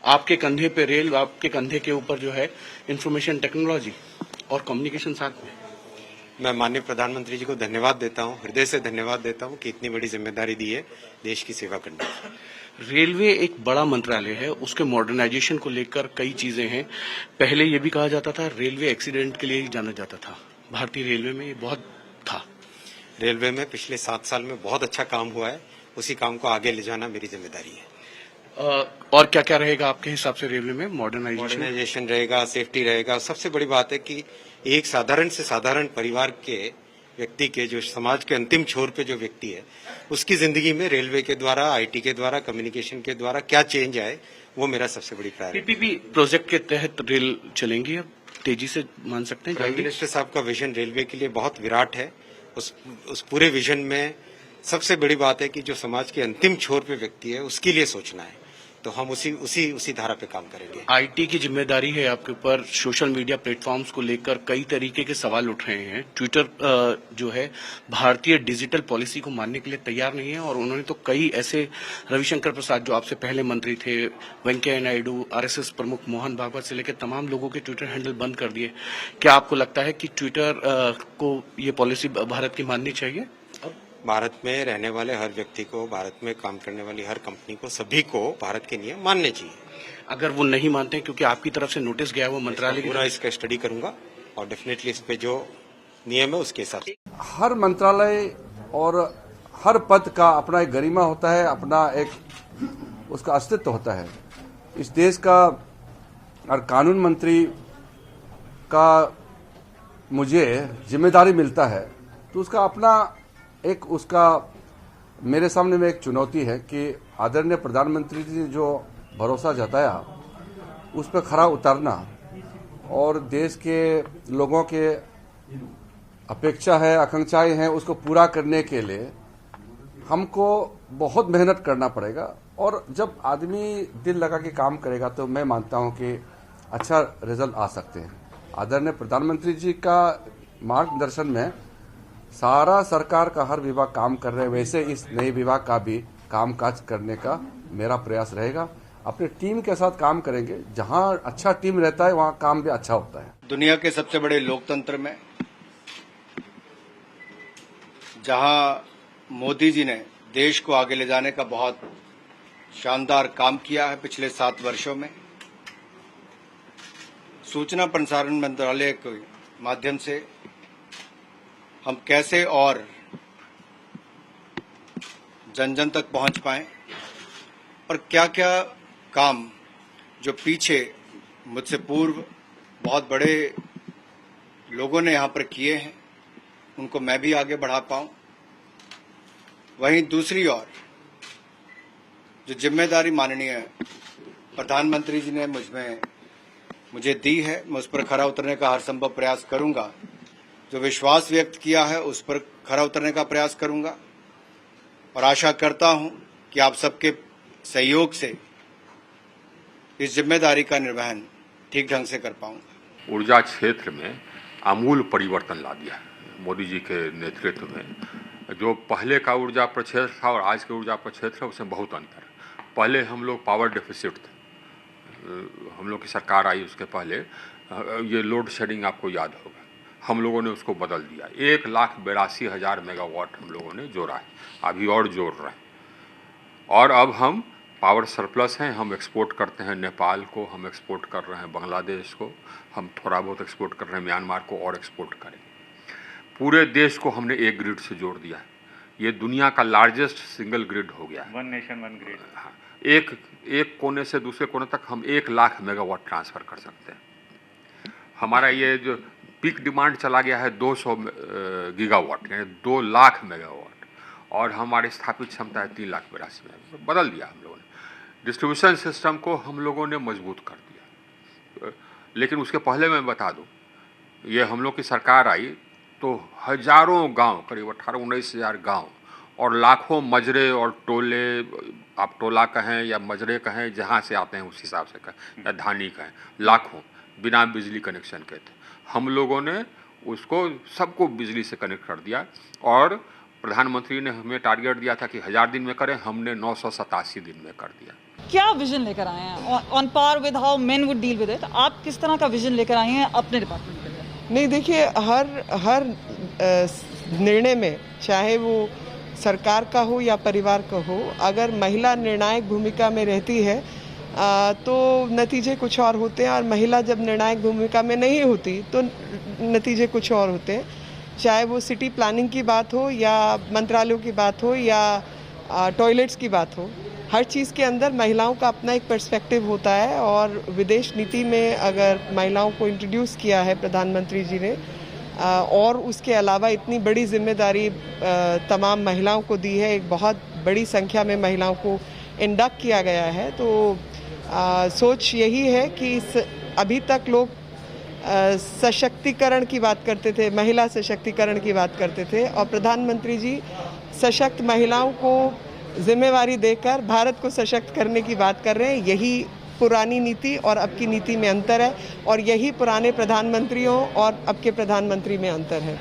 आपके कंधे पे रेल, आपके कंधे के ऊपर जो है इंफॉर्मेशन टेक्नोलॉजी और कम्युनिकेशन साथ में। मैं माननीय प्रधानमंत्री जी को धन्यवाद देता हूं, हृदय से धन्यवाद देता हूं कि इतनी बड़ी जिम्मेदारी दी है देश की सेवा करने की। रेलवे एक बड़ा मंत्रालय है, उसके मॉडर्नाइजेशन को लेकर कई चीजें हैं। पहले ये भी कहा जाता था रेलवे एक्सीडेंट के लिए ही जाना जाता था, भारतीय रेलवे में ये बहुत था। रेलवे में पिछले 7 साल में बहुत अच्छा काम हुआ है, उसी काम को आगे ले जाना मेरी जिम्मेदारी है। और क्या क्या रहेगा आपके हिसाब से रेलवे में? मॉडर्नाइजेशन रहेगा, सेफ्टी रहेगा। सबसे बड़ी बात है कि एक साधारण से साधारण परिवार के व्यक्ति के, जो समाज के अंतिम छोर पे जो व्यक्ति है, उसकी जिंदगी में रेलवे के द्वारा, आईटी के द्वारा, कम्युनिकेशन के द्वारा क्या चेंज आए, वो मेरा सबसे बड़ी प्रायोरिटी। पीपीपी प्रोजेक्ट के तहत रेल चलेंगी अब तेजी से, मान सकते हैं? प्राइम मिनिस्टर साहब का विजन रेलवे के लिए बहुत विराट है। उस पूरे विजन में सबसे बड़ी बात है कि जो समाज के अंतिम छोर पे व्यक्ति है, उसके लिए सोचना है। तो हम उसी धारा पे काम करेंगे। आईटी की जिम्मेदारी है आपके ऊपर। सोशल मीडिया प्लेटफॉर्म्स को लेकर कई तरीके के सवाल उठ रहे हैं। ट्विटर जो है भारतीय डिजिटल पॉलिसी को मानने के लिए तैयार नहीं है, और उन्होंने तो कई ऐसे, रविशंकर प्रसाद जो आपसे पहले मंत्री थे, वेंकैया नायडू, आरएसएस प्रमुख मोहन भागवत से लेकर तमाम लोगों के ट्विटर हैंडल बंद कर दिए। क्या आपको लगता है कि ट्विटर को ये पॉलिसी भारत की माननी चाहिए? भारत में रहने वाले हर व्यक्ति को, भारत में काम करने वाली हर कंपनी को, सभी को भारत के नियम मानने चाहिए। अगर वो नहीं मानते हैं, क्योंकि आपकी तरफ से नोटिस गया है, वो मंत्रालय पूरा इसका स्टडी करूंगा और डेफिनेटली इस पे जो नियम है उसके हिसाब से। हर मंत्रालय और हर पद का अपना एक गरिमा होता है, अपना एक उसका अस्तित्व होता है। इस देश का और कानून मंत्री का मुझे जिम्मेदारी मिलता है, तो उसका अपना एक, उसका मेरे सामने में एक चुनौती है कि आदरणीय प्रधानमंत्री जी ने जो भरोसा जताया उस पर खरा उतरना, और देश के लोगों के अपेक्षा है, आकांक्षाएं हैं, उसको पूरा करने के लिए हमको बहुत मेहनत करना पड़ेगा। और जब आदमी दिल लगा के काम करेगा तो मैं मानता हूं कि अच्छा रिजल्ट आ सकते हैं। आदरणीय प्रधानमंत्री जी का मार्गदर्शन में सारा सरकार का हर विभाग काम कर रहे हैं, वैसे इस नए विभाग का भी कामकाज करने का मेरा प्रयास रहेगा। अपने टीम के साथ काम करेंगे, जहां अच्छा टीम रहता है वहां काम भी अच्छा होता है। दुनिया के सबसे बड़े लोकतंत्र में जहां मोदी जी ने देश को आगे ले जाने का बहुत शानदार काम किया है पिछले 7 वर्षों में, सूचना प्रसारण मंत्रालय के माध्यम से हम कैसे और जन जन तक पहुंच पाएं, और क्या क्या काम जो पीछे मुझसे पूर्व बहुत बड़े लोगों ने यहां पर किए हैं, उनको मैं भी आगे बढ़ा पाऊं। वहीं दूसरी ओर जो जिम्मेदारी माननीय प्रधानमंत्री जी ने मुझे दी है, मैं उस पर खरा उतरने का हर संभव प्रयास करूंगा। जो विश्वास व्यक्त किया है उस पर खरा उतरने का प्रयास करूंगा, और आशा करता हूं कि आप सबके सहयोग से इस जिम्मेदारी का निर्वहन ठीक ढंग से कर पाऊंगा। ऊर्जा क्षेत्र में आमूल परिवर्तन ला दिया है मोदी जी के नेतृत्व में। जो पहले का ऊर्जा प्रक्षेत्र था और आज के ऊर्जा प्रक्षेत्र है, उसमें बहुत अंतर है। पहले हम लोग पावर डेफिसिट थे, हम लोग की सरकार आई उसके पहले, ये लोड शेडिंग आपको याद होगा, हम लोगों ने उसको बदल दिया। 1,82,000 मेगावाट हम लोगों ने जोड़ा है, अभी और जोड़ रहे हैं। और अब हम पावर सरप्लस हैं, हम एक्सपोर्ट करते हैं नेपाल को, हम एक्सपोर्ट कर रहे हैं बांग्लादेश को, हम थोड़ा बहुत एक्सपोर्ट कर रहे हैं म्यांमार को, और एक्सपोर्ट करें। पूरे देश को हमने एक ग्रिड से जोड़ दिया है। ये दुनिया का लार्जेस्ट सिंगल ग्रिड हो गया है। One nation one grid. हाँ, एक कोने से दूसरे कोने तक हम 1,00,000 मेगावाट ट्रांसफ़र कर सकते हैं। हमारा ये जो पीक डिमांड चला गया है 200 गीगावाट, यानी 2,00,000 मेगावाट, और हमारी स्थापित क्षमता है 3,82,000 मेगावाट। बदल दिया हम लोगों ने, डिस्ट्रीब्यूशन सिस्टम को हम लोगों ने मजबूत कर दिया। लेकिन उसके पहले मैं बता दूं, ये हम लोग की सरकार आई तो हजारों गांव, करीब 18-19 हज़ार गाँव और लाखों मजरे और टोले, आप टोला कहें या मजरे कहें, जहाँ से आते हैं उस हिसाब से कहें, या धानी कहें, लाखों बिना बिजली कनेक्शन के थे। हम लोगों ने उसको सबको बिजली से कनेक्ट कर दिया, और प्रधानमंत्री ने हमें टारगेट दिया था कि 1000 दिन में करें, हमने 987 दिन में कर दिया। क्या विजन लेकर आए हैं on par with how men would deal with it? आप किस तरह का विजन लेकर आए हैं अपने डिपार्टमेंट के लिए? नहीं, देखिए, हर निर्णय में, चाहे वो सरकार का हो या परिवार का हो, अगर महिला निर्णायक भूमिका में रहती है तो नतीजे कुछ और होते हैं, और महिला जब निर्णायक भूमिका में नहीं होती तो नतीजे कुछ और होते हैं। चाहे वो सिटी प्लानिंग की बात हो या मंत्रालयों की बात हो या टॉयलेट्स की बात हो, हर चीज़ के अंदर महिलाओं का अपना एक पर्सपेक्टिव होता है। और विदेश नीति में अगर महिलाओं को इंट्रोड्यूस किया है प्रधानमंत्री जी ने, और उसके अलावा इतनी बड़ी जिम्मेदारी तमाम महिलाओं को दी है, एक बहुत बड़ी संख्या में महिलाओं को इंडक्ट किया गया है, तो सोच यही है कि अभी तक लोग सशक्तिकरण की बात करते थे, महिला सशक्तिकरण की बात करते थे, और प्रधानमंत्री जी सशक्त महिलाओं को जिम्मेवारी देकर भारत को सशक्त करने की बात कर रहे हैं। यही पुरानी नीति और अब की नीति में अंतर है, और यही पुराने प्रधानमंत्रियों और अब के प्रधानमंत्री में अंतर है।